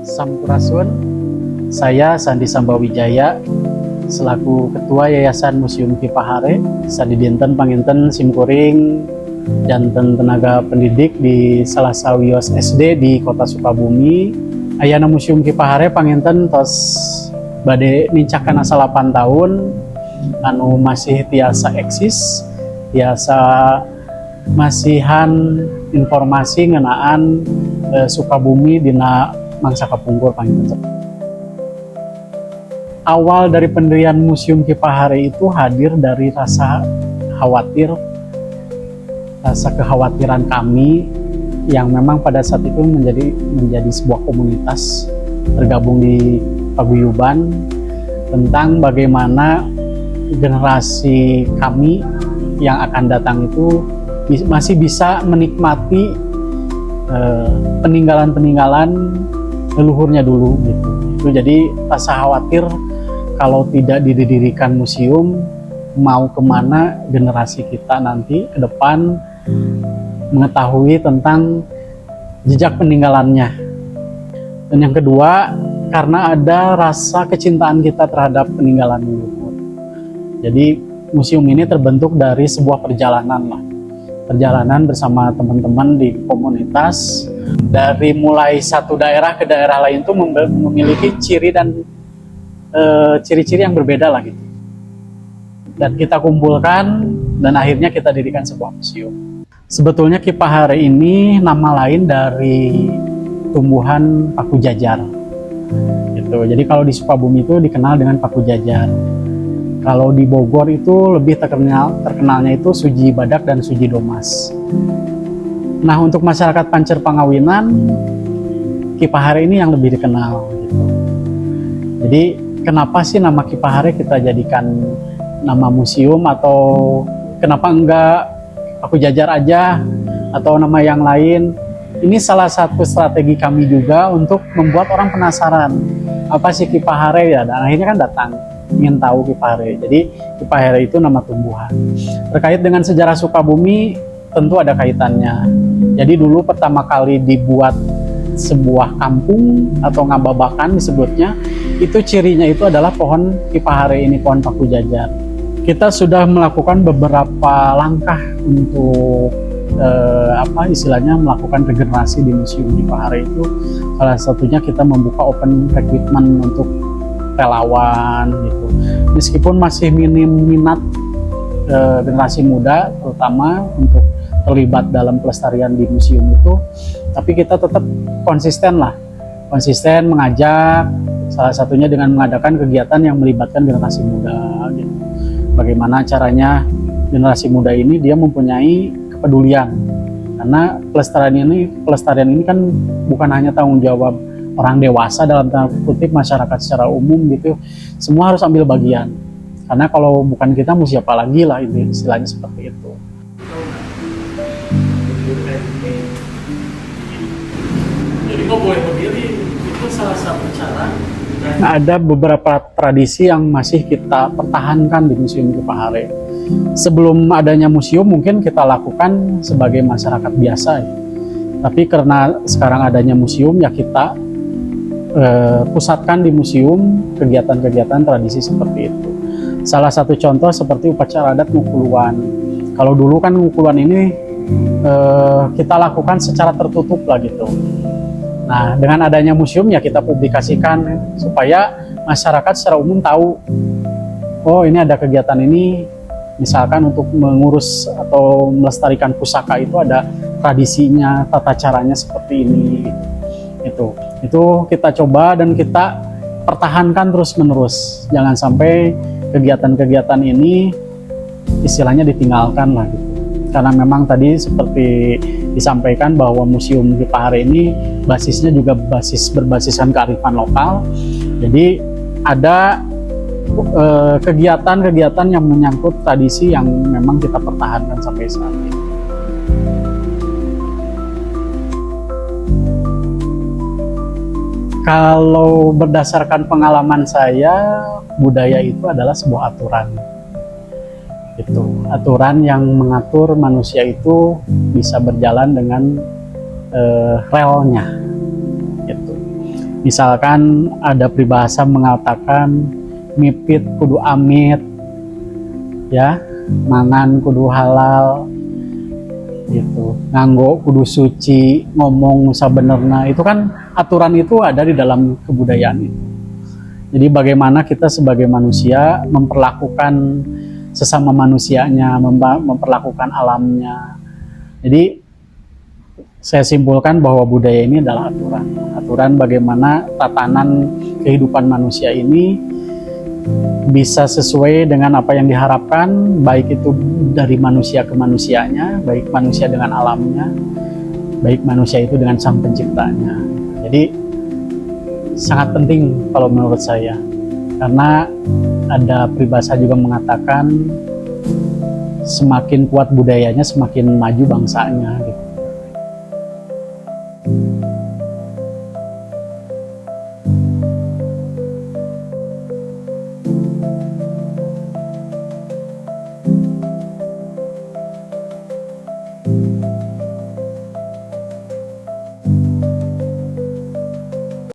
Sampurasun, saya Sandi Sambawijaya selaku Ketua Yayasan Museum Kipahare Sadi Dinten Panginten Simkuring janten tenaga pendidik di salah sawios SD di Kota Sukabumi. Ayana Museum Kipahare panginten tos bade nincakan asa 8 tahun anu masih tiasa eksis, tiasa masihan informasi ngenaan Sukabumi dina mangsa kapungkur panginten. Awal dari pendirian Museum Kipahare itu hadir dari rasa khawatir, rasa kekhawatiran kami yang memang pada saat itu menjadi sebuah komunitas tergabung di paguyuban tentang bagaimana generasi kami yang akan datang itu masih bisa menikmati peninggalan-peninggalan leluhurnya dulu gitu. Itu jadi rasa khawatir kalau tidak didirikan museum mau kemana generasi kita nanti ke depan mengetahui tentang jejak peninggalannya. Dan yang kedua, karena ada rasa kecintaan kita terhadap peninggalan leluhur. Jadi museum ini terbentuk dari sebuah perjalanan lah. Perjalanan bersama teman-teman di komunitas, dari mulai satu daerah ke daerah lain itu memiliki ciri dan ciri-ciri yang berbeda lah gitu. Dan kita kumpulkan dan akhirnya kita dirikan sebuah museum. Sebetulnya Kipahare ini nama lain dari tumbuhan paku jajar. Gitu. Jadi kalau di Sukabumi itu dikenal dengan paku jajar. Kalau di Bogor itu lebih terkenalnya itu Suji Badak dan Suji Domas. Nah, untuk masyarakat Pancer Pangawinan, Kipahare ini yang lebih dikenal gitu. Jadi kenapa sih nama Kipahare kita jadikan nama museum, atau kenapa enggak paku jajar aja atau nama yang lain? Ini salah satu strategi kami juga untuk membuat orang penasaran apa sih Kipahare ya, dan akhirnya kan datang ingin tahu Kipahare. Jadi Kipahare itu nama tumbuhan. Terkait dengan sejarah Sukabumi tentu ada kaitannya. Jadi dulu pertama kali dibuat sebuah kampung atau ngababakan disebutnya, itu cirinya itu adalah pohon Kipahare ini, pohon paku jajar. Kita sudah melakukan beberapa langkah untuk istilahnya melakukan regenerasi di Museum Kipahare itu. Salah satunya kita membuka open recruitment untuk relawan gitu. Meskipun masih minim minat generasi muda terutama untuk terlibat dalam pelestarian di museum itu, tapi kita tetap konsisten mengajak, salah satunya dengan mengadakan kegiatan yang melibatkan generasi muda gitu. Bagaimana caranya generasi muda ini dia mempunyai kepedulian, karena pelestarian ini kan bukan hanya tanggung jawab orang dewasa dalam tanda kutip, masyarakat secara umum gitu, semua harus ambil bagian, karena kalau bukan kita mau siapa lagi lah, itu istilahnya seperti itu. Jadi kok boleh berdiri itu salah satu cara. Nah, ada beberapa tradisi yang masih kita pertahankan di Museum Kipahare. Sebelum adanya museum mungkin kita lakukan sebagai masyarakat biasa ya. Tapi karena sekarang adanya museum ya kita pusatkan di museum kegiatan-kegiatan tradisi seperti itu. Salah satu contoh seperti upacara adat Ngukuluan. Kalau dulu kan Ngukuluan ini kita lakukan secara tertutup lah gitu. Nah, dengan adanya museum ya kita publikasikan supaya masyarakat secara umum tahu, oh ini ada kegiatan ini, misalkan untuk mengurus atau melestarikan pusaka itu ada tradisinya, tata caranya seperti ini gitu. Itu kita coba dan kita pertahankan terus-menerus. Jangan sampai kegiatan-kegiatan ini istilahnya ditinggalkan lah gitu. Karena memang tadi seperti disampaikan bahwa Museum Kipahare ini basisnya juga berbasiskan kearifan lokal. Jadi ada kegiatan-kegiatan yang menyangkut tradisi yang memang kita pertahankan sampai saat ini. Kalau berdasarkan pengalaman saya, budaya itu adalah sebuah aturan. Itu aturan yang mengatur manusia itu bisa berjalan dengan relnya. Gitu. Misalkan ada peribahasa mengatakan mipit kudu amit, ya, mangan kudu halal, gitu, nganggo kudu suci, ngomong sabenerna. Itu kan aturan itu ada di dalam kebudayaan itu. Jadi bagaimana kita sebagai manusia memperlakukan sesama manusianya, memperlakukan alamnya. Jadi saya simpulkan bahwa budaya ini adalah aturan. Aturan bagaimana tatanan kehidupan manusia ini bisa sesuai dengan apa yang diharapkan, baik itu dari manusia ke manusianya, baik manusia dengan alamnya, baik manusia itu dengan sang penciptanya. Jadi sangat penting kalau menurut saya, karena ada peribahasa juga mengatakan semakin kuat budayanya semakin maju bangsanya gitu.